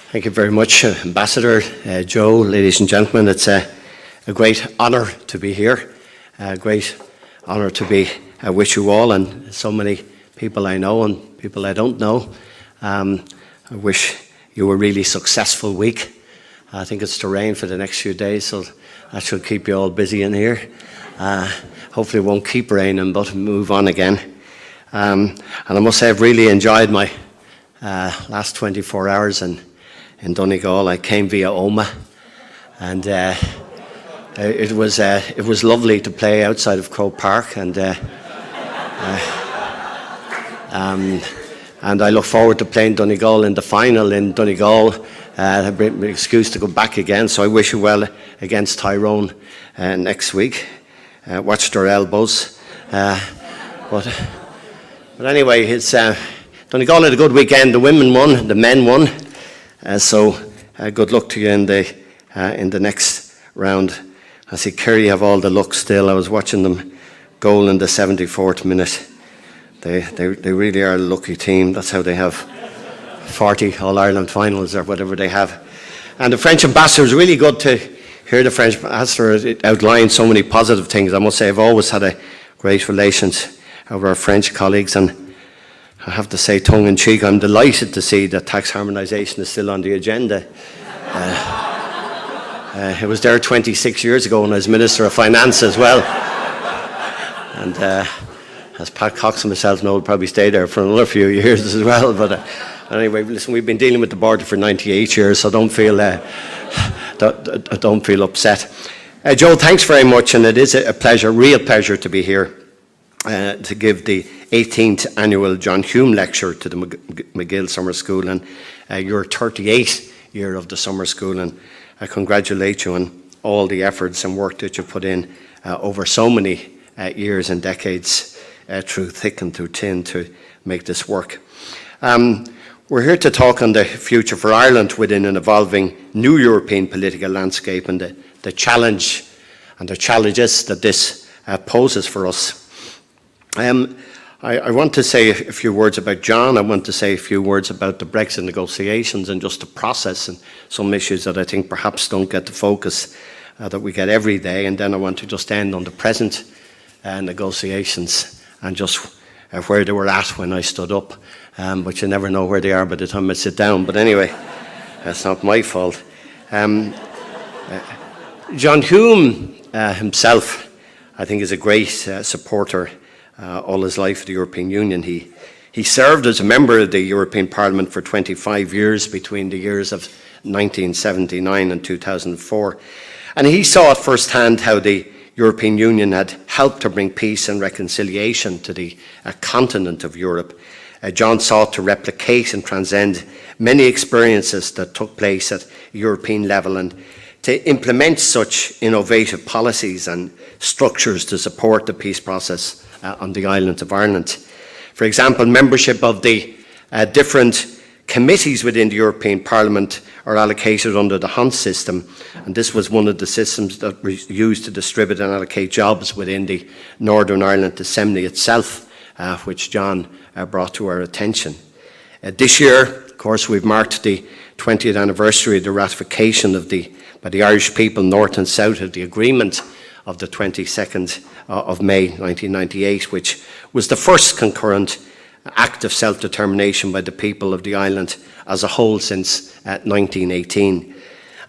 Thank you very much, Ambassador Joe, ladies and gentlemen. It's a great honour to be here, a great honour to be with you all and so many people I know and people I don't know. I wish you a really successful week. I think it's to rain for the next few days, so that should keep you all busy in here. Hopefully it won't keep raining, but move on again. And I must say I've really enjoyed my last 24 hours in Donegal. I came via Omagh, and it was lovely to play outside of Croke Park, and I look forward to playing Donegal in the final in Donegal. A bit excuse to go back again, so I wish you well against Tyrone next week. Watch their elbows, but anyway, it's Donegal had a good weekend. The women won, the men won. So good luck to you in the next round. I see Kerry have all the luck still. I was watching them goal in the 74th minute. They really are a lucky team. That's how they have 40 All-Ireland finals or whatever they have. And the French ambassador, is really good to hear the French ambassador outline so many positive things. I must say I've always had a great relations with our French colleagues, and I have to say, tongue-in-cheek, I'm delighted to see that tax harmonisation is still on the agenda. It was there 26 years ago when I was Minister of Finance as well. And as Pat Cox and myself know, will probably stay there for another few years as well. But anyway, listen, we've been dealing with the border for 98 years, so don't feel upset. Joe, thanks very much, and it is a pleasure, real pleasure to be here to give the 18th annual John Hume Lecture to the MacGill Summer School, and your 38th year of the summer school, and I congratulate you on all the efforts and work that you've put in over so many years and decades through thick and through thin to make this work. We're here to talk on the future for Ireland within an evolving new European political landscape and the challenge and the challenges that this poses for us. I want to say a few words about John. I want to say a few words about the Brexit negotiations and just the process and some issues that I think perhaps don't get the focus that we get every day. And then I want to just end on the present negotiations and just where they were at when I stood up. But you never know where they are by the time I sit down. But anyway, that's not my fault. John Hume himself, I think, is a great supporter all his life of the European Union. He served as a member of the European Parliament for 25 years between the years of 1979 and 2004. And he saw at first hand how the European Union had helped to bring peace and reconciliation to the continent of Europe. John sought to replicate and transcend many experiences that took place at European level and to implement such innovative policies and structures to support the peace process on the island of Ireland. For example, membership of the different committees within the European Parliament are allocated under the Hunt system, and this was one of the systems that was used to distribute and allocate jobs within the Northern Ireland Assembly itself, which John brought to our attention. This year, of course, we've marked the 20th anniversary of the ratification by the Irish people, north and south, of the agreement of the 22nd of May 1998, which was the first concurrent act of self-determination by the people of the island as a whole since 1918.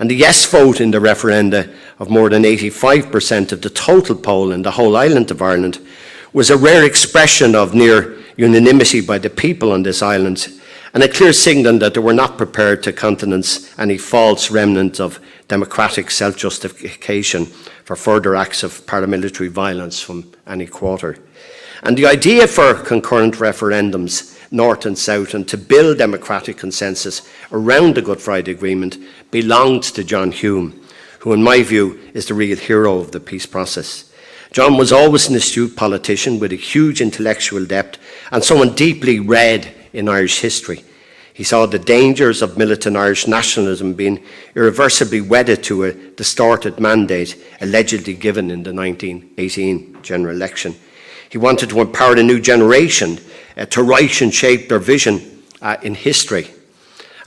And the yes vote in the referenda of more than 85% of the total poll in the whole island of Ireland was a rare expression of near unanimity by the people on this island, and a clear signal that they were not prepared to countenance any false remnant of democratic self-justification for further acts of paramilitary violence from any quarter. And the idea for concurrent referendums, north and south, and to build democratic consensus around the Good Friday Agreement belonged to John Hume, who in my view is the real hero of the peace process. John was always an astute politician with a huge intellectual depth and someone deeply read in Irish history. He saw the dangers of militant Irish nationalism being irreversibly wedded to a distorted mandate allegedly given in the 1918 general election. He wanted to empower a new generation to write and shape their vision in history.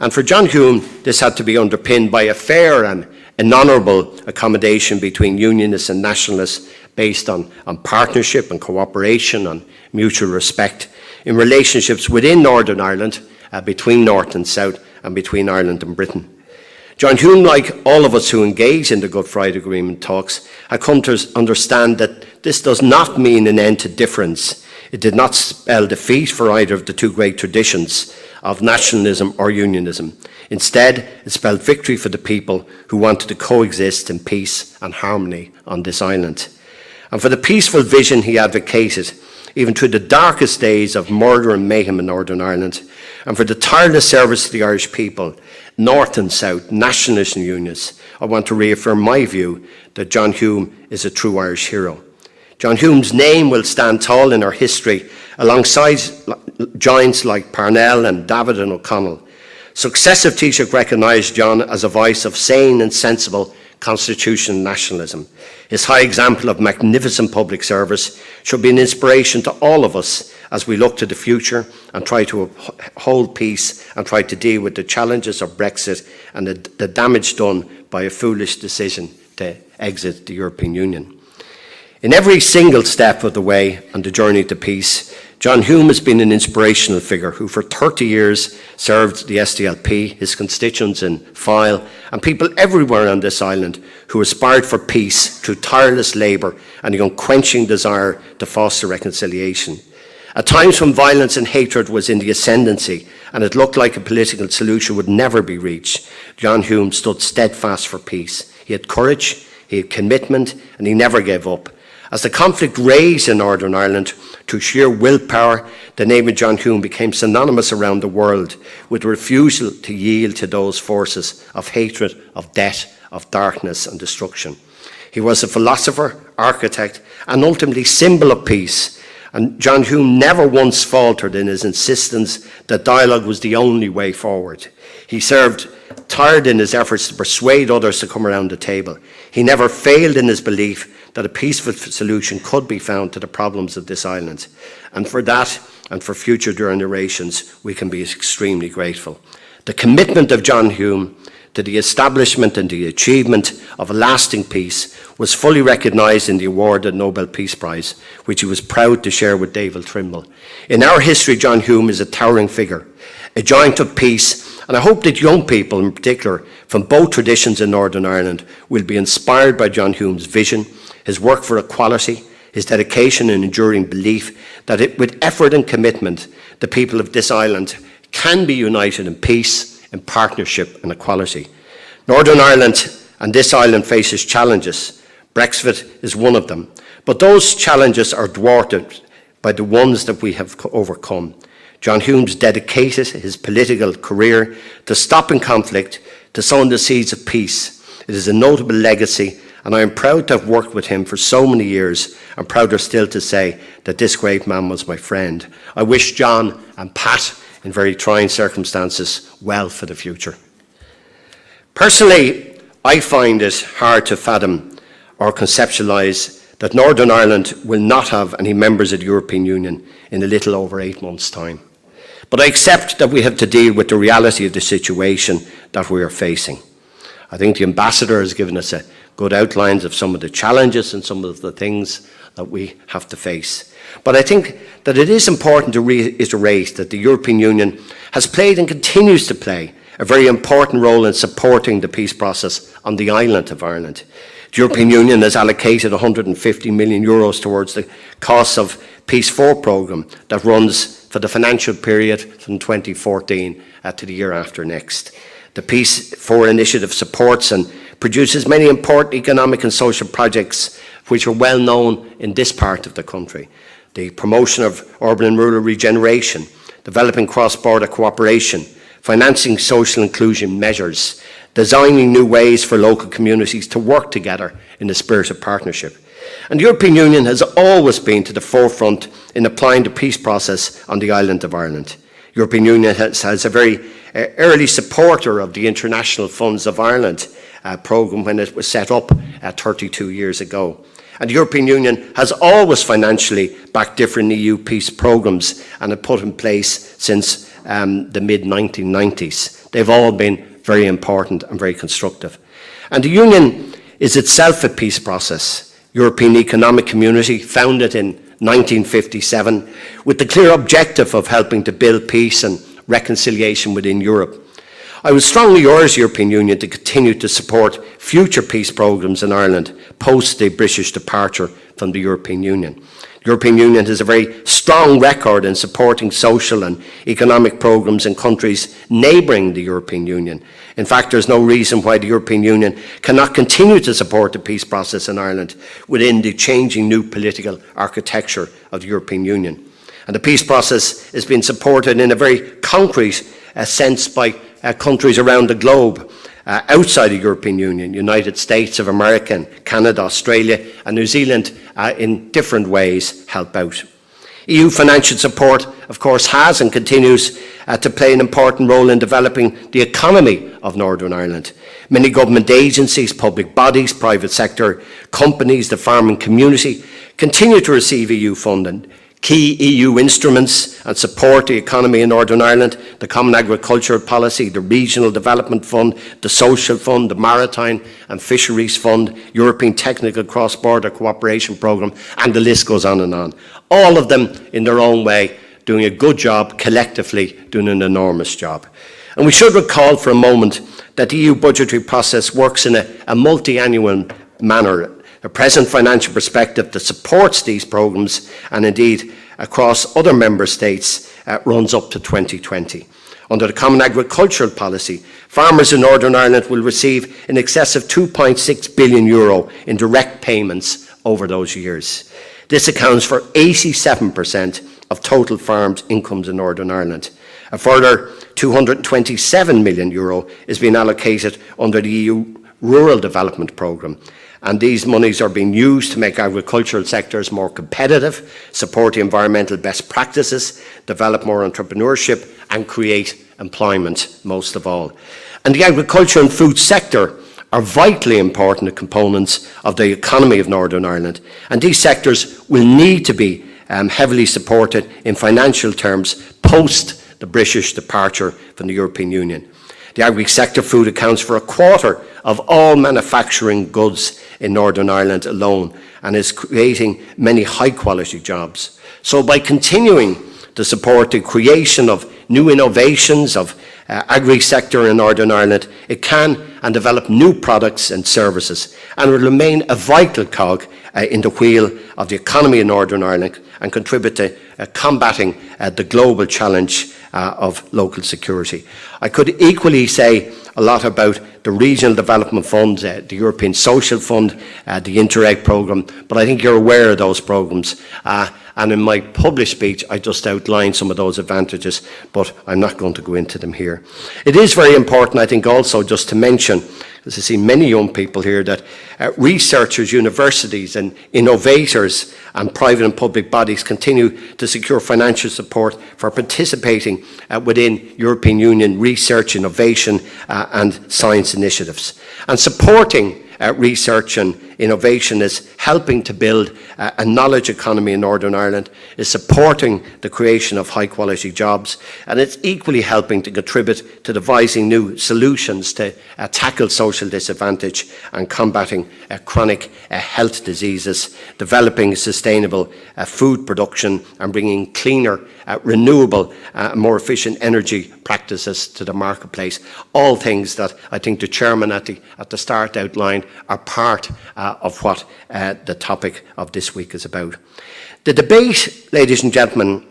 And for John Hume, this had to be underpinned by a fair and an honourable accommodation between Unionists and Nationalists based on partnership and cooperation and mutual respect in relationships within Northern Ireland, between North and South, and between Ireland and Britain. John Hume, like all of us who engage in the Good Friday Agreement talks, had come to understand that this does not mean an end to difference. It did not spell defeat for either of the two great traditions of nationalism or unionism. Instead, it spelled victory for the people who wanted to coexist in peace and harmony on this island. And for the peaceful vision he advocated, even through the darkest days of murder and mayhem in Northern Ireland, and for the tireless service to the Irish people, North and South, nationalists and unionists, I want to reaffirm my view that John Hume is a true Irish hero. John Hume's name will stand tall in our history alongside giants like Parnell and David and O'Connell. Successive Taoiseach recognised John as a voice of sane and sensible constitutional nationalism. His high example of magnificent public service should be an inspiration to all of us as we look to the future and try to hold peace and try to deal with the challenges of Brexit and the damage done by a foolish decision to exit the European Union. In every single step of the way on the journey to peace, John Hume has been an inspirational figure who for 30 years served the SDLP, his constituents in Fyle, and people everywhere on this island who aspired for peace through tireless labour and the unquenching desire to foster reconciliation. At times when violence and hatred was in the ascendancy and it looked like a political solution would never be reached, John Hume stood steadfast for peace. He had courage, he had commitment, and he never gave up. As the conflict raged in Northern Ireland, through sheer willpower, the name of John Hume became synonymous around the world with refusal to yield to those forces of hatred, of death, of darkness and destruction. He was a philosopher, architect, and ultimately symbol of peace. And John Hume never once faltered in his insistence that dialogue was the only way forward. He served tired in his efforts to persuade others to come around the table. He never failed in his belief that a peaceful solution could be found to the problems of this island. And for that, and for future generations, we can be extremely grateful. The commitment of John Hume to the establishment and the achievement of a lasting peace was fully recognised in the awarded Nobel Peace Prize, which he was proud to share with David Trimble. In our history, John Hume is a towering figure, a giant of peace, and I hope that young people in particular from both traditions in Northern Ireland will be inspired by John Hume's vision, his work for equality, his dedication and enduring belief that with effort and commitment, the people of this island can be united in peace, in partnership and equality. Northern Ireland and this island faces challenges. Brexit is one of them. But those challenges are dwarfed by the ones that we have overcome. John Hume's dedicated his political career to stopping conflict, to sowing the seeds of peace. It is a notable legacy, and I am proud to have worked with him for so many years, and prouder still to say that this great man was my friend. I wish John and Pat, in very trying circumstances, well for the future. Personally, I find it hard to fathom or conceptualise that Northern Ireland will not have any members of the European Union in a little over 8 months' time. But I accept that we have to deal with the reality of the situation that we are facing. I think the Ambassador has given us a good outlines of some of the challenges and some of the things that we have to face. But I think that it is important to reiterate that the European Union has played and continues to play a very important role in supporting the peace process on the island of Ireland. The European Union has allocated €150 million towards the costs of Peace 4 programme that runs for the financial period from 2014 to the year after next. The Peace 4 initiative supports and produces many important economic and social projects which are well known in this part of the country. The promotion of urban and rural regeneration, developing cross-border cooperation, financing social inclusion measures, designing new ways for local communities to work together in the spirit of partnership. And the European Union has always been to the forefront in applying the peace process on the island of Ireland. The European Union has a very early supporter of the International Funds of Ireland programme when it was set up 32 years ago. And the European Union has always financially backed different EU peace programmes and had put in place since the mid-1990s. They've all been very important and very constructive. And the Union is itself a peace process. European Economic Community, founded in 1957, with the clear objective of helping to build peace and reconciliation within Europe. I would strongly urge the European Union to continue to support future peace programmes in Ireland post the British departure from the European Union. The European Union has a very strong record in supporting social and economic programmes in countries neighbouring the European Union. In fact, there is no reason why the European Union cannot continue to support the peace process in Ireland within the changing new political architecture of the European Union. And the peace process is being supported in a very concrete sense by countries around the globe, outside the European Union, United States of America, Canada, Australia and New Zealand in different ways help out. EU financial support, of course, has and continues to play an important role in developing the economy of Northern Ireland. Many government agencies, public bodies, private sector companies, the farming community continue to receive EU funding. Key EU instruments and support the economy in Northern Ireland, the Common Agricultural Policy, the Regional Development Fund, the Social Fund, the Maritime and Fisheries Fund, European Technical Cross-Border Cooperation Programme, and the list goes on and on. All of them, in their own way, doing a good job, collectively doing an enormous job. And we should recall for a moment that the EU budgetary process works in a multi-annual manner. A present financial perspective that supports these programmes and indeed across other member states runs up to 2020. Under the Common Agricultural Policy, farmers in Northern Ireland will receive in excess of €2.6 billion in direct payments over those years. This accounts for 87% of total farms' incomes in Northern Ireland. A further €227 million is being allocated under the EU Rural Development Programme. And these monies are being used to make agricultural sectors more competitive, support the environmental best practices, develop more entrepreneurship and create employment, most of all. And the agriculture and food sector are vitally important components of the economy of Northern Ireland. And these sectors will need to be heavily supported in financial terms post the British departure from the European Union. The agri-sector food accounts for a quarter of all manufacturing goods in Northern Ireland alone and is creating many high-quality jobs. So by continuing to support the creation of new innovations of agri-sector in Northern Ireland, it can and develop new products and services and will remain a vital cog in the wheel of the economy in Northern Ireland and contribute to combating the global challenge of local security. I could equally say a lot about the Regional Development Fund, the European Social Fund, the Interreg programme, but I think you're aware of those programmes. And in my published speech, I just outlined some of those advantages, but I'm not going to go into them here. It is very important, I think, also just to mention, as I see many young people here, that researchers, universities and innovators and private and public bodies continue to secure financial support for participating within European Union research, innovation and science initiatives. And supporting research and innovation is helping to build a knowledge economy in Northern Ireland, is supporting the creation of high quality jobs, and it's equally helping to contribute to devising new solutions to tackle social disadvantage and combating chronic health diseases, developing sustainable food production and bringing cleaner, renewable, more efficient energy practices to the marketplace. All things that I think the chairman at the start outlined are part of what the topic of this week is about. The debate, ladies and gentlemen,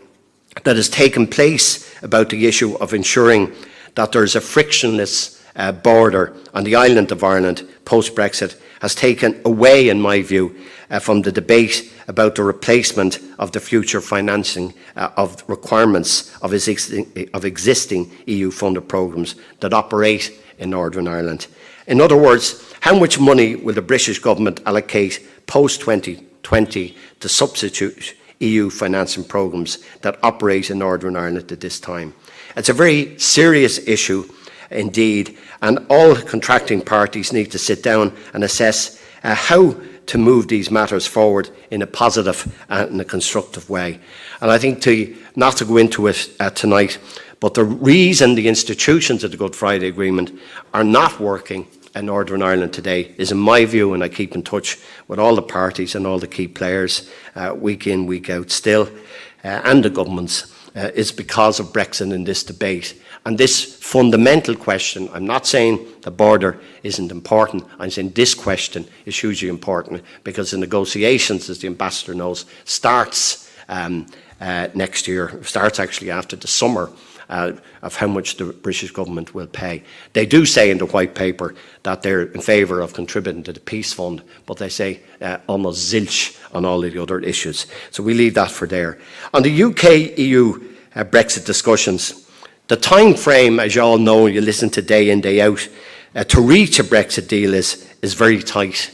that has taken place about the issue of ensuring that there is a frictionless border on the island of Ireland post-Brexit has taken away, in my view, from the debate about the replacement of the future financing of requirements of existing EU-funded programmes that operate in Northern Ireland. In other words, how much money will the British government allocate post-2020 to substitute EU financing programmes that operate in Northern Ireland at this time? It's a very serious issue indeed, and all contracting parties need to sit down and assess how to move these matters forward in a positive and a constructive way. And I think not to go into it tonight, But the reason the institutions of the Good Friday Agreement are not working in Northern Ireland today is, in my view, and I keep in touch with all the parties and all the key players week in, week out still, and the governments, is because of Brexit in this debate. And this fundamental question, I'm not saying the border isn't important, I'm saying this question is hugely important, because the negotiations, as the Ambassador knows, starts next year, starts actually after the summer, of how much the British government will pay. They do say in the white paper that they're in favour of contributing to the peace fund, but they say almost zilch on all of the other issues. So we leave that for there. On the UK-EU Brexit discussions, the time frame, as you all know, you listen to day in, day out, to reach a Brexit deal is very tight.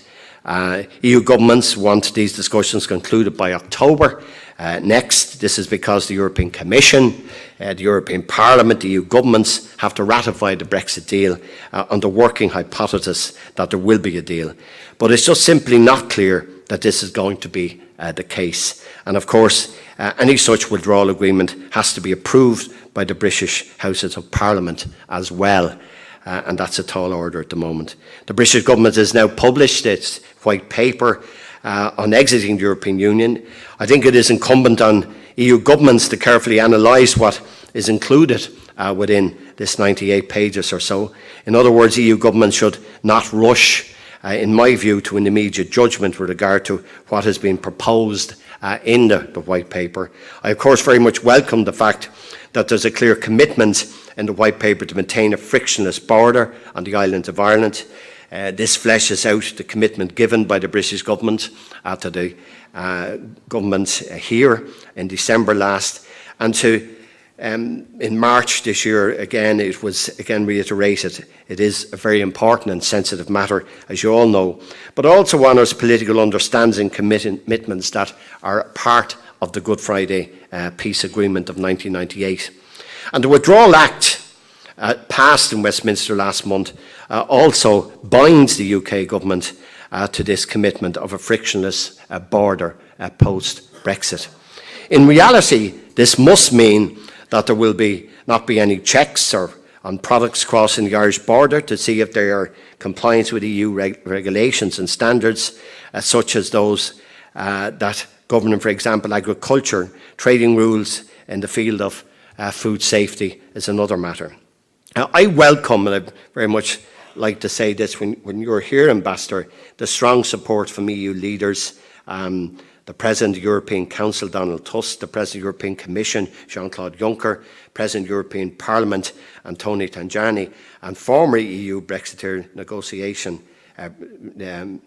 EU governments want these discussions concluded by October next. This is because the European Commission, the European Parliament, the EU governments have to ratify the Brexit deal on the working hypothesis that there will be a deal. But it's just simply not clear that this is going to be the case. And of course, any such withdrawal agreement has to be approved by the British Houses of Parliament as well. And that's a tall order at the moment. The British government has now published its white paper on exiting the European Union. I think it is incumbent on EU governments to carefully analyse what is included within this 98 pages or so. In other words, EU governments should not rush, in my view, to an immediate judgment with regard to what has been proposed in the white paper. I, of course, very much welcome the fact that there's a clear commitment in the white paper to maintain a frictionless border on the island of Ireland. This fleshes out the commitment given by the British government to the government here in December last, and to in March this year, again, it was again reiterated. It is a very important and sensitive matter, as you all know, but also honours political understanding commitments that are part of the Good Friday Peace Agreement of 1998. And the Withdrawal Act, passed in Westminster last month, also binds the UK government to this commitment of a frictionless border post-Brexit. In reality, this must mean that there will not be any checks on products crossing the Irish border to see if they are compliant with EU regulations and standards, such as those that govern, for example, agriculture. Trading rules in the field of food safety is another matter. Now, I welcome, and I very much like to say this when you're here, Ambassador, the strong support from EU leaders, the President of the European Council, Donald Tusk, the President of the European Commission, Jean-Claude Juncker, President of the European Parliament, Antonio Tajani, and former EU Brexiteer negotiation, and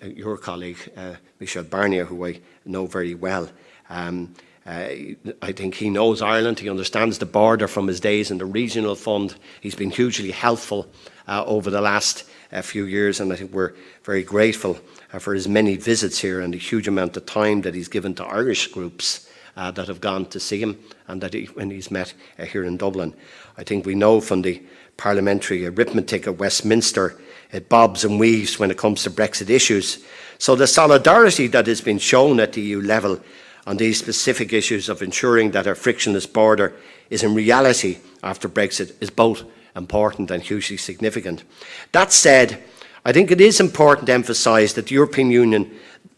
your colleague, Michel Barnier, who I know very well. I think he knows Ireland, he understands the border from his days in the regional fund. He's been hugely helpful over the last few years, and I think we're very grateful for his many visits here and the huge amount of time that he's given to Irish groups that have gone to see him, and that when he's met here in Dublin. I think we know from the parliamentary arithmetic at Westminster, it bobs and weaves when it comes to Brexit issues. So the solidarity that has been shown at the EU level on these specific issues of ensuring that a frictionless border is in reality after Brexit is both important and hugely significant. That said, I think it is important to emphasise that the European Union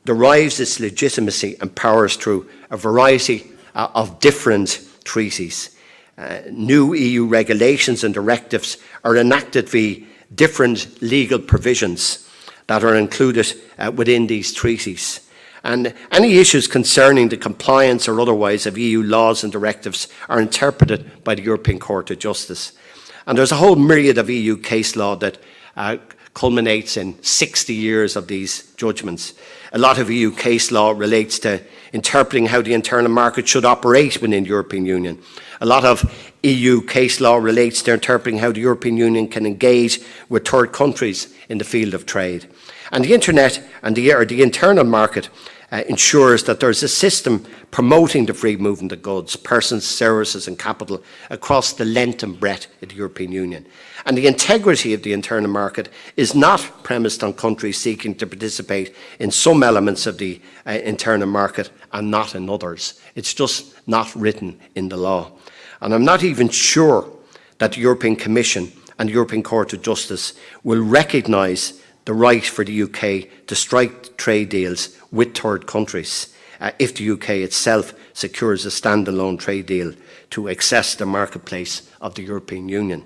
derives its legitimacy and powers through a variety of different treaties. New EU regulations and directives are enacted via different legal provisions that are included within these treaties. And any issues concerning the compliance or otherwise of EU laws and directives are interpreted by the European Court of Justice. And there's a whole myriad of EU case law that culminates in 60 years of these judgments. A lot of EU case law relates to interpreting how the internal market should operate within the European Union. A lot of EU case law relates to interpreting how the European Union can engage with third countries in the field of trade. And the internet and the internal market ensures that there is a system promoting the free movement of goods, persons, services and capital across the length and breadth of the European Union. And the integrity of the internal market is not premised on countries seeking to participate in some elements of the internal market and not in others. It's just not written in the law. And I'm not even sure that the European Commission and the European Court of Justice will recognise the right for the UK to strike trade deals with third countries if the UK itself secures a standalone trade deal to access the marketplace of the European Union.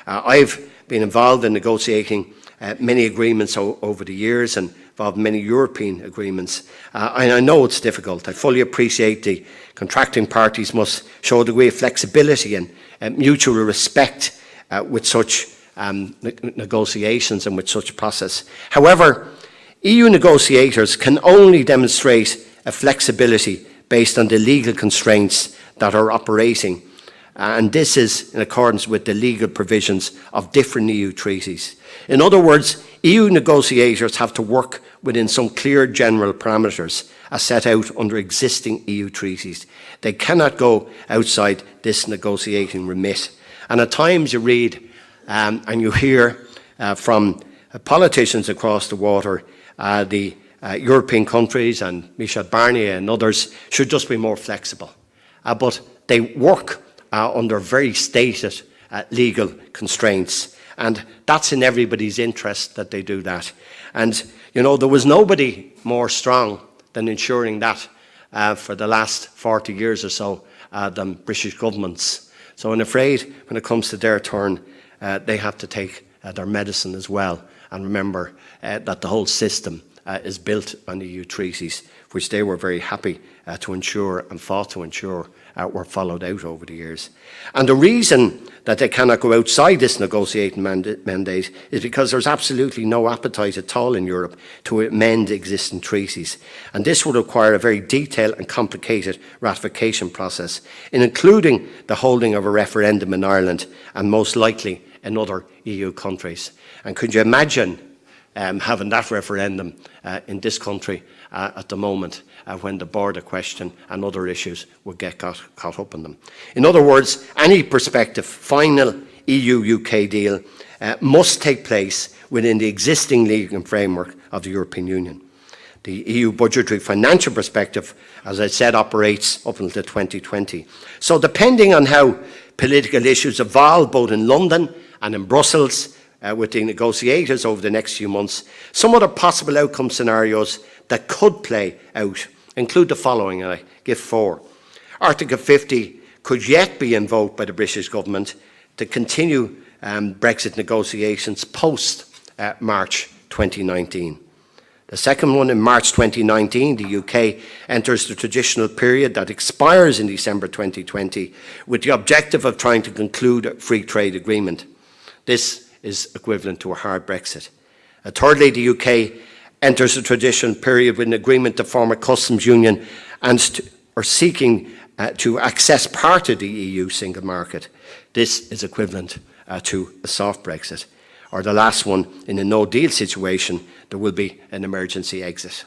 I've been involved in negotiating many agreements over the years and involved in many European agreements. And I know it's difficult. I fully appreciate the contracting parties must show a degree of flexibility and mutual respect with such negotiations and with such process. However, EU negotiators can only demonstrate a flexibility based on the legal constraints that are operating, and this is in accordance with the legal provisions of different EU treaties. In other words, EU negotiators have to work within some clear general parameters as set out under existing EU treaties. They cannot go outside this negotiating remit. And at times you read and you hear from politicians across the water, the European countries and Michel Barnier and others should just be more flexible. But they work under very stated legal constraints, and that's in everybody's interest that they do that. And, you know, there was nobody more strong than ensuring that for the last 40 years or so than British governments. So I'm afraid when it comes to their turn, they have to take their medicine as well and remember that the whole system is built on EU treaties, which they were very happy to ensure and fought to ensure were followed out over the years. And the reason that they cannot go outside this negotiating mandate is because there's absolutely no appetite at all in Europe to amend existing treaties. And this would require a very detailed and complicated ratification process, including the holding of a referendum in Ireland and most likely in other EU countries. And could you imagine having that referendum in this country at the moment when the border question and other issues would get caught up in them? In other words, any prospective final EU-UK deal must take place within the existing legal framework of the European Union. The EU budgetary financial perspective, as I said, operates up until 2020. So depending on how political issues evolve both in London and in Brussels, with the negotiators over the next few months, some other possible outcome scenarios that could play out include the following, and I give four. Article 50 could yet be invoked by the British government to continue Brexit negotiations post-March 2019. The second one, in March 2019, the UK enters the traditional period that expires in December 2020 with the objective of trying to conclude a free trade agreement. This is equivalent to a hard Brexit. Thirdly, the UK enters a traditional period with an agreement to form a customs union and are seeking to access part of the EU single market. This is equivalent to a soft Brexit. Or the last one, in a no-deal situation, there will be an emergency exit.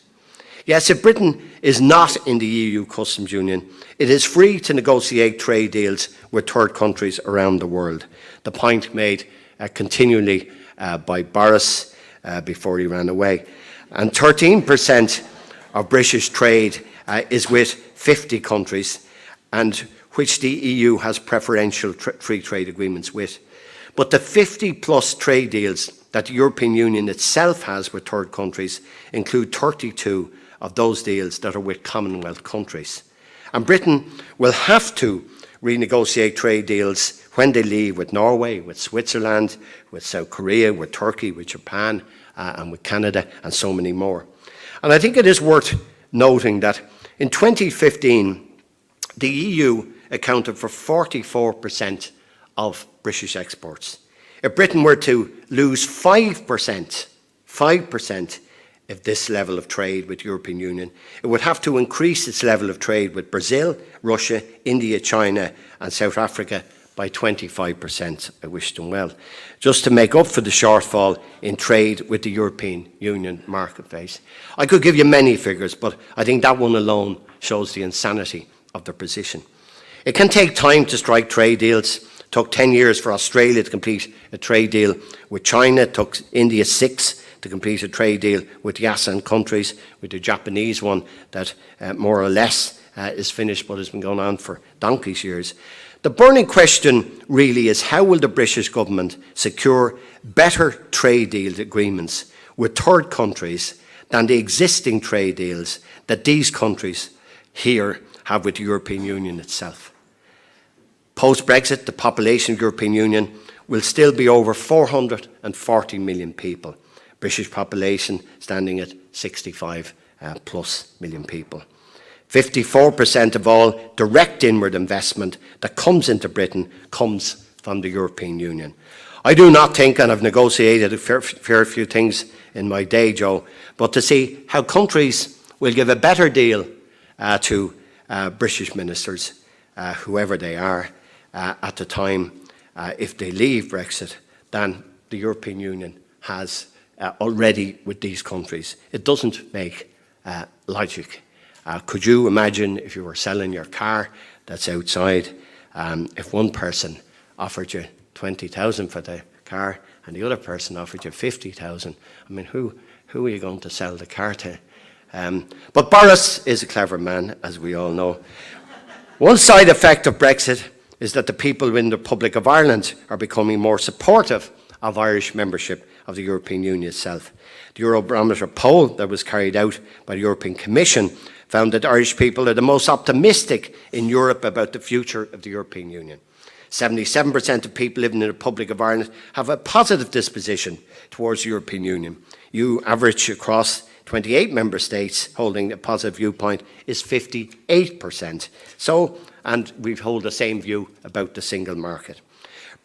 Yes, if Britain is not in the EU customs union, it is free to negotiate trade deals with third countries around the world. The point made continually by Boris before he ran away. And 13% of British trade is with 50 countries, and which the EU has preferential free trade agreements with. But the 50-plus trade deals that the European Union itself has with third countries include 32 of those deals that are with Commonwealth countries. And Britain will have to renegotiate trade deals when they leave with Norway, with Switzerland, with South Korea, with Turkey, with Japan, and with Canada, and so many more. And I think it is worth noting that in 2015, the EU accounted for 44% of British exports. If Britain were to lose 5% of this level of trade with the European Union, it would have to increase its level of trade with Brazil, Russia, India, China, and South Africa by 25%, I wish them well, just to make up for the shortfall in trade with the European Union marketplace. I could give you many figures, but I think that one alone shows the insanity of their position. It can take time to strike trade deals. It took 10 years for Australia to complete a trade deal with China. It took India 6 to complete a trade deal with the ASEAN countries, with the Japanese one that more or less is finished, but has been going on for donkey's years. The burning question really is, how will the British government secure better trade deal agreements with third countries than the existing trade deals that these countries here have with the European Union itself? Post-Brexit, the population of the European Union will still be over 440 million people. British population standing at 65 plus million people. 54% of all direct inward investment that comes into Britain comes from the European Union. I do not think, and I've negotiated a fair few things in my day, Joe, but to see how countries will give a better deal to British ministers, whoever they are, at the time if they leave Brexit, than the European Union has already with these countries. It doesn't make logic. Could you imagine if you were selling your car that's outside, if one person offered you 20,000 for the car and the other person offered you 50,000? I mean, who are you going to sell the car to? But Boris is a clever man, as we all know. One side effect of Brexit is that the people in the Republic of Ireland are becoming more supportive of Irish membership of the European Union itself. The Eurobarometer poll that was carried out by the European Commission found that Irish people are the most optimistic in Europe about the future of the European Union. 77% of people living in the Republic of Ireland have a positive disposition towards the European Union. You average across 28 member states holding a positive viewpoint is 58%. And we hold the same view about the single market.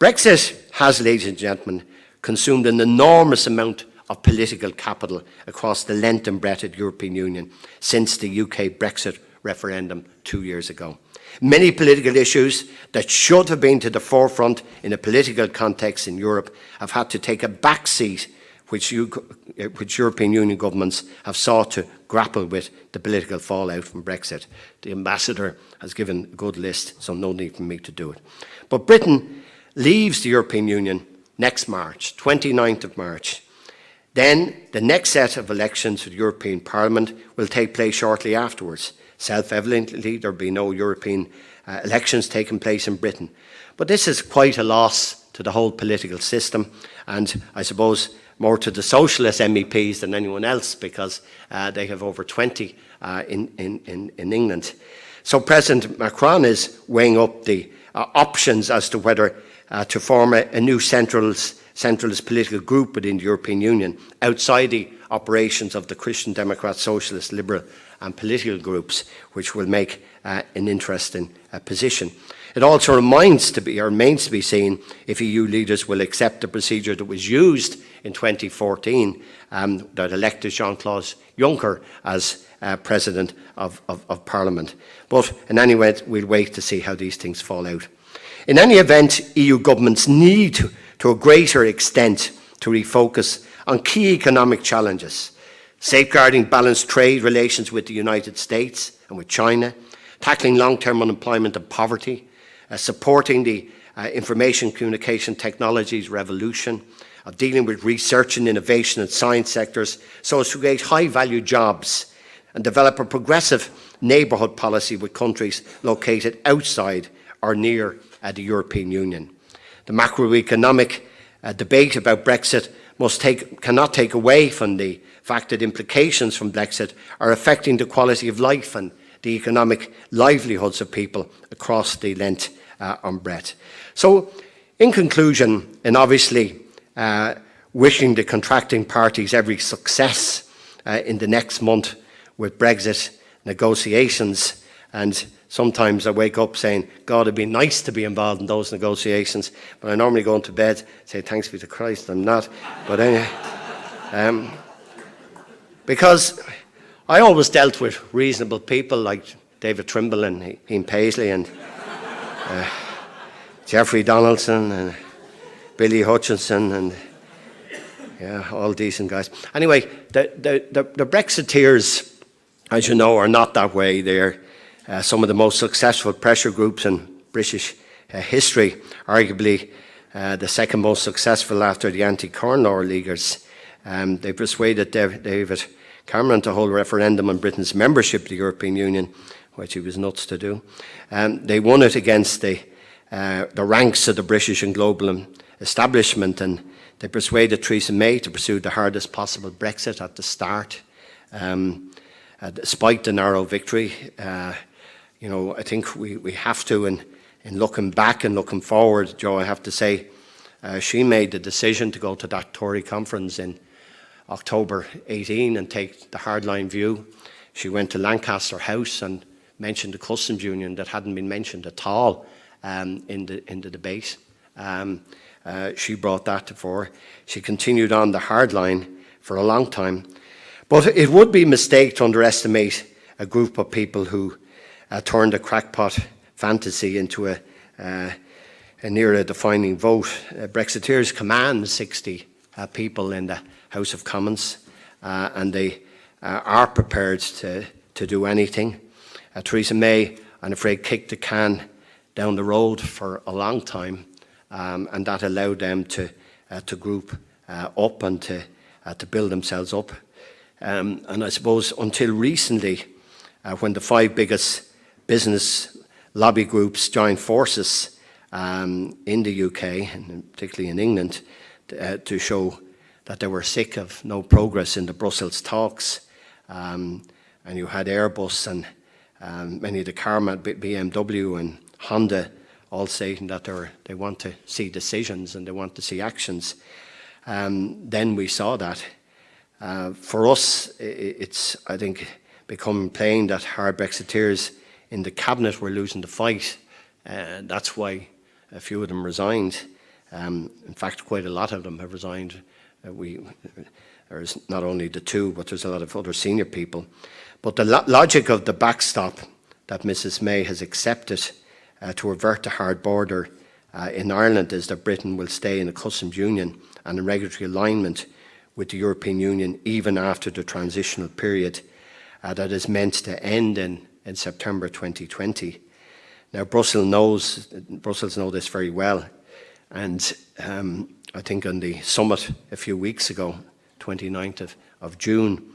Brexit has, ladies and gentlemen, consumed an enormous amount of political capital across the length and breadth of the European Union since the UK Brexit referendum 2 years ago. Many political issues that should have been to the forefront in a political context in Europe have had to take a back seat, which European Union governments have sought to grapple with the political fallout from Brexit. The ambassador has given a good list, so no need for me to do it. But Britain leaves the European Union next March, 29th of March. Then the next set of elections for the European Parliament will take place shortly afterwards. Self-evidently, there will be no European elections taking place in Britain. But this is quite a loss to the whole political system, and I suppose more to the socialist MEPs than anyone else, because they have over 20 in England. So President Macron is weighing up the options as to whether to form a new centralist political group within the European Union, outside the operations of the Christian Democrat, Socialist, Liberal and political groups, which will make an interesting position. It also remains to be seen if EU leaders will accept the procedure that was used in 2014 that elected Jean-Claude Juncker as President of Parliament. But in any way, we'll wait to see how these things fall out. In any event, EU governments need to a greater extent to refocus on key economic challenges: safeguarding balanced trade relations with the United States and with China, tackling long-term unemployment and poverty, supporting the information communication technologies revolution, of dealing with research and innovation in science sectors so as to create high-value jobs, and develop a progressive neighbourhood policy with countries located outside or near the European Union. The macroeconomic debate about Brexit cannot take away from the fact that implications from Brexit are affecting the quality of life and the economic livelihoods of people across the length and breadth. So, in conclusion, and obviously wishing the contracting parties every success in the next month with Brexit negotiations, and sometimes I wake up saying, God, it'd be nice to be involved in those negotiations, but I normally go into bed, say, thanks be to Christ, I'm not. But anyway, because I always dealt with reasonable people like David Trimble and Ian Paisley and Jeffrey Donaldson and Billy Hutchinson and all decent guys. Anyway, the Brexiteers, as you know, are not that way. They're some of the most successful pressure groups in British history, arguably the second most successful after the anti-Corn Law Leaguers. They persuaded David Cameron to hold a referendum on Britain's membership of the European Union, which he was nuts to do. They won it against the the ranks of the British and global establishment, and they persuaded Theresa May to pursue the hardest possible Brexit at the start. Despite the narrow victory, I think we have to, in looking back and looking forward, Joe, I have to say, she made the decision to go to that Tory conference in October 18 and take the hardline view. She went to Lancaster House and mentioned the customs union that hadn't been mentioned at all in the debate. She brought that to fore. She continued on the hardline for a long time. But it would be a mistake to underestimate a group of people who turned a crackpot fantasy into a near a defining vote. Brexiteers command 60 people in the House of Commons, and they are prepared to do anything. Theresa May, I'm afraid, kicked the can down the road for a long time, and that allowed them to group up and to build themselves up. And I suppose until recently, when the 5 biggest business lobby groups joined forces in the UK, and particularly in England, to show that they were sick of no progress in the Brussels talks. And you had Airbus and many of the car BMW and Honda all saying that they want to see decisions and they want to see actions. Then we saw that. For us, it's, I think, becoming plain that hard Brexiteers in the cabinet were losing the fight. That's why a few of them resigned. In fact, quite a lot of them have resigned. There's not only the 2, but there's a lot of other senior people. But the logic of the backstop that Mrs May has accepted to avert the hard border in Ireland is that Britain will stay in a customs union and in regulatory alignment with the European Union even after the transitional period that is meant to end in September 2020. Now, Brussels know this very well, and I think on the summit a few weeks ago, 29th of June,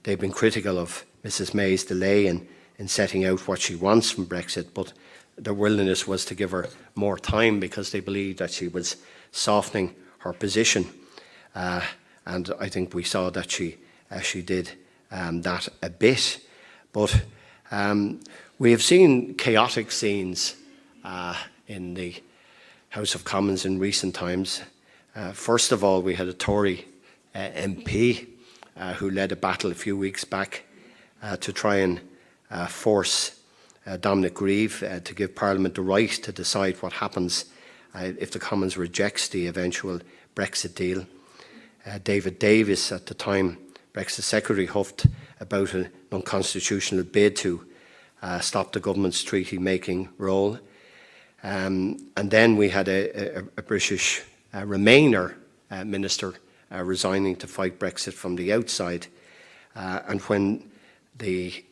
they've been critical of Mrs May's delay in setting out what she wants from Brexit, but their willingness was to give her more time because they believed that she was softening her position. And I think we saw that she did that a bit. But we have seen chaotic scenes in the House of Commons in recent times. First of all, we had a Tory MP who led a battle a few weeks back to try and force Dominic Grieve to give Parliament the right to decide what happens if the Commons rejects the eventual Brexit deal. David Davis, at the time Brexit Secretary, huffed about an unconstitutional bid to stop the government's treaty-making role. And then we had a British Remainer minister resigning to fight Brexit from the outside. And when the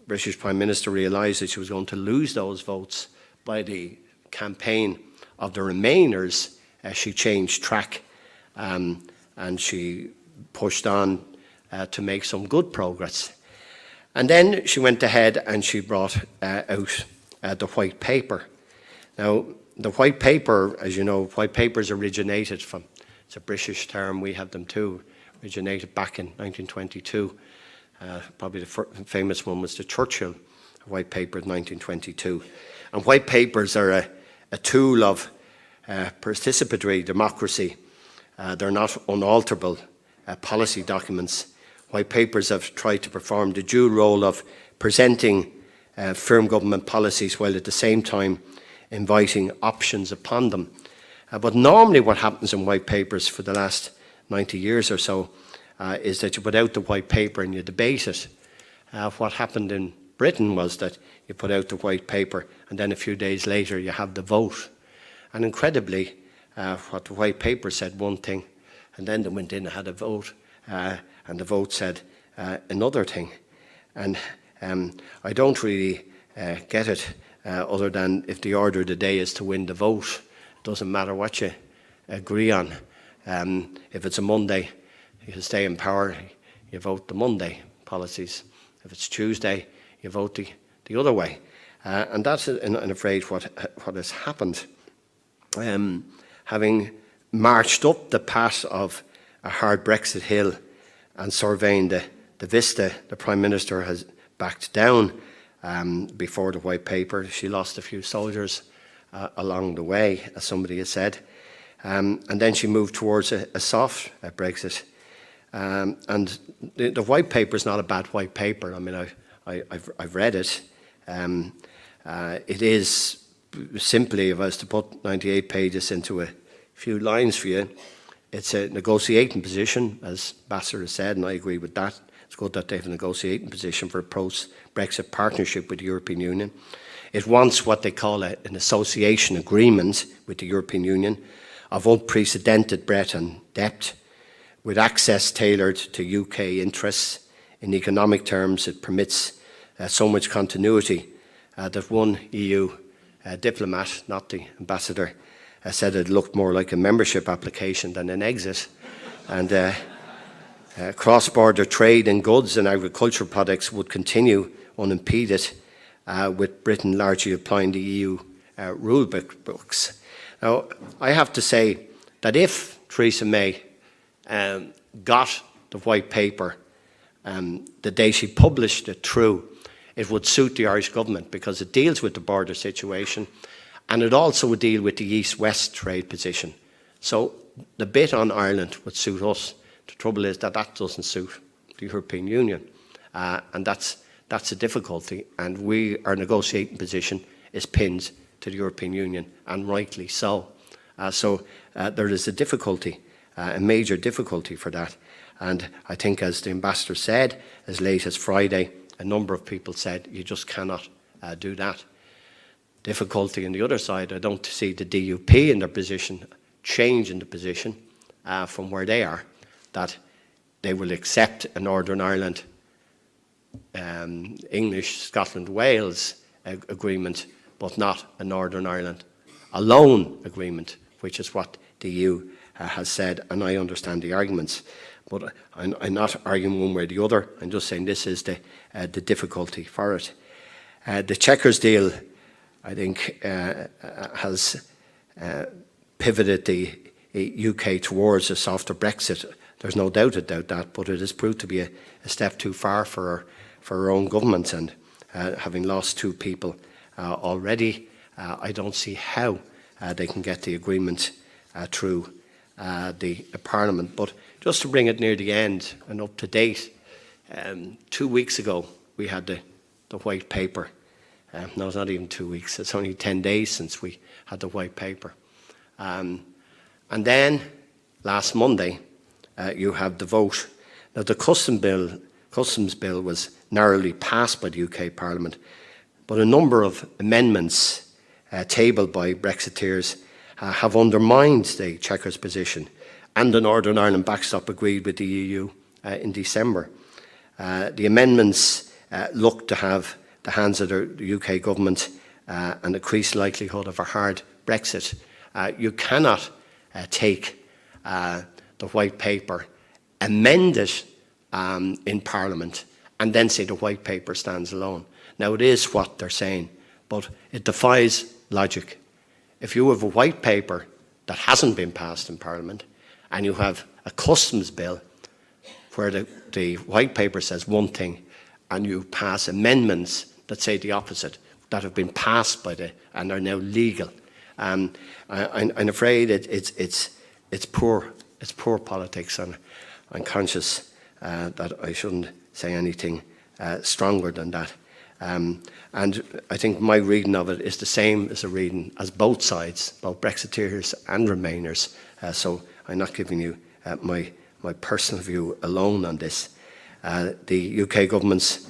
British Prime Minister realised that she was going to lose those votes by the campaign of the Remainers, she changed track and she pushed on to make some good progress. And then she went ahead and she brought out the White Paper. Now, the White Paper, as you know, White Papers originated from, it's a British term, we have them too, originated back in 1922. Probably the famous one was the Churchill White Paper in 1922. And White Papers are a tool of participatory democracy. They're not unalterable policy documents. White Papers have tried to perform the dual role of presenting firm government policies while at the same time inviting options upon them. But normally what happens in White Papers for the last 90 years or so is that you put out the White Paper and you debate it. What happened in Britain was that you put out the White Paper and then a few days later you have the vote. And incredibly, what the White Paper said one thing, and then they went in and had a vote, and the vote said another thing. And I don't really get it, other than if the order of the day is to win the vote, it doesn't matter what you agree on. If it's a Monday, you stay in power, you vote the Monday policies. If it's Tuesday, you vote the other way. And that's, I'm afraid, what has happened. Having marched up the path of a hard Brexit hill and surveying the vista, the Prime Minister has backed down before the White Paper. She lost a few soldiers along the way, as somebody has said. And then she moved towards a soft Brexit. And the White Paper is not a bad White Paper. I mean, I've read it. It is simply, if I was to put 98 pages into a few lines for you, it's a negotiating position, as Ambassador has said, and I agree with that. It's good that they have a negotiating position for a post-Brexit partnership with the European Union. It wants what they call an association agreement with the European Union of unprecedented breadth and depth, with access tailored to UK interests. In economic terms, it permits so much continuity that one EU diplomat, not the ambassador, said it looked more like a membership application than an exit. And cross-border trade in goods and agricultural products would continue unimpeded, with Britain largely applying the EU rule books. Now, I have to say that if Theresa May got the White Paper the day she published it through, it would suit the Irish government, because it deals with the border situation, and it also would deal with the East-West trade position. So the bit on Ireland would suit us. The trouble is that doesn't suit the European Union, and that's a difficulty. And our negotiating position is pinned to the European Union, and rightly so. So there is a difficulty, a major difficulty for that. And I think, as the ambassador said, as late as Friday, a number of people said you just cannot do that. Difficulty on the other side, I don't see the DUP in their position changing the position from where they are, that they will accept a Northern Ireland, English, Scotland, Wales agreement, but not a Northern Ireland alone agreement, which is what the EU has said, and I understand the arguments. But I'm not arguing one way or the other. I'm just saying this is the difficulty for it. The Chequers deal, I think, has pivoted the UK towards a softer Brexit. There's no doubt about that, but it has proved to be a step too far for our own government. And having lost 2 people already, I don't see how they can get the agreement through the Parliament. But just to bring it near the end and up to date, 2 weeks ago we had the White Paper. No, it's not even 2 weeks. It's only 10 days since we had the White Paper. And then last Monday you have the vote. Now, the customs bill was narrowly passed by the UK Parliament, but a number of amendments tabled by Brexiteers have undermined the Chequers position and the Northern Ireland backstop agreed with the EU in December. The amendments look to have the hands of the UK government an increased likelihood of a hard Brexit. You cannot take the White Paper, amend it in Parliament, and then say the White Paper stands alone. Now, it is what they're saying, but it defies logic. If you have a White Paper that hasn't been passed in Parliament, and you have a customs bill where the White Paper says one thing, and you pass amendments that say the opposite, that have been passed and are now legal, I'm afraid it's poor politics, and I'm conscious that I shouldn't say anything stronger than that. And I think my reading of it is the same as a reading as both sides, both Brexiteers and Remainers. So I'm not giving you my personal view alone on this. The UK government's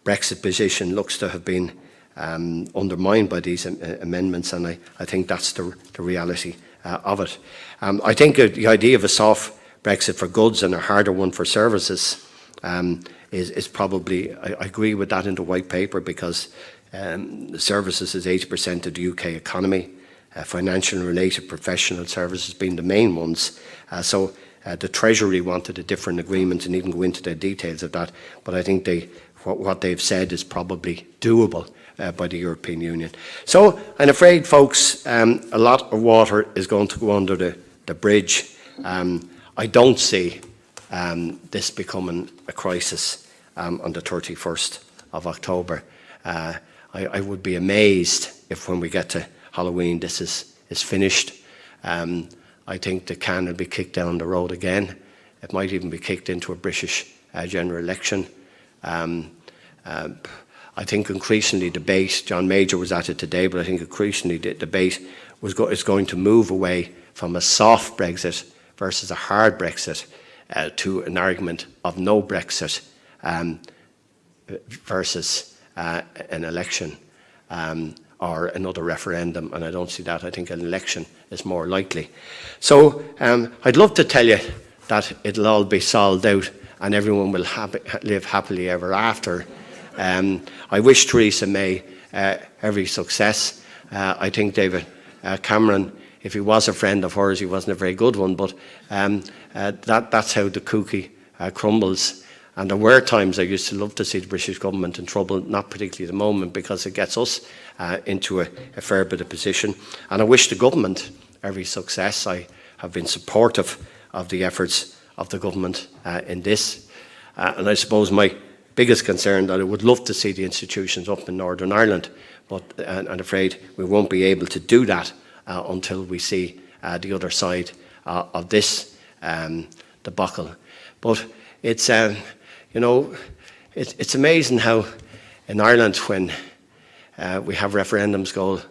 Brexit position looks to have been undermined by these amendments, and I think that's the reality of it. I think the idea of a soft Brexit for goods and a harder one for services is probably, I agree with that in the White Paper, because services is 80% of the UK economy, financial and related professional services being the main ones. So the Treasury wanted a different agreement and even go into the details of that. But I think what they've said is probably doable by the European Union. So I'm afraid, folks, a lot of water is going to go under the bridge. I don't see this becoming a crisis on the 31st of October. I would be amazed if when we get to Halloween this is finished. I think the can will be kicked down the road again. It might even be kicked into a British general election. I think increasingly debate, John Major was at it today, but I think increasingly the debate is going to move away from a soft Brexit versus a hard Brexit to an argument of no Brexit versus an election or another referendum, and I don't see that. I think an election is more likely. So I'd love to tell you that it'll all be solved out and everyone will live happily ever after. I wish Theresa May every success. I think David Cameron, if he was a friend of hers, he wasn't a very good one, but that's how the cookie crumbles. And there were times I used to love to see the British government in trouble, not particularly at the moment, because it gets us into a fair bit of position. And I wish the government every success. I have been supportive of the efforts of the government in this. And I suppose my biggest concern that I would love to see the institutions up in Northern Ireland, but I'm afraid we won't be able to do that until we see the other side of this debacle. But it's it's amazing how in Ireland when we have referendums go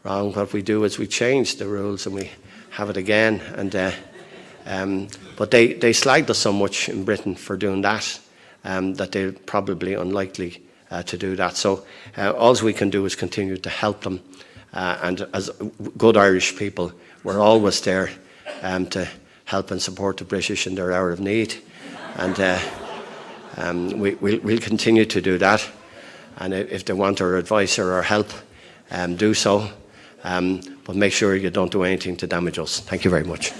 wrong, what we do is we change the rules and we have it again. And but they slagged us so much in Britain for doing that that they're probably unlikely to do that. So all we can do is continue to help them. And as good Irish people, we're always there to help and support the British in their hour of need. And we'll continue to do that. And if they want our advice or our help, do so. But make sure you don't do anything to damage us. Thank you very much.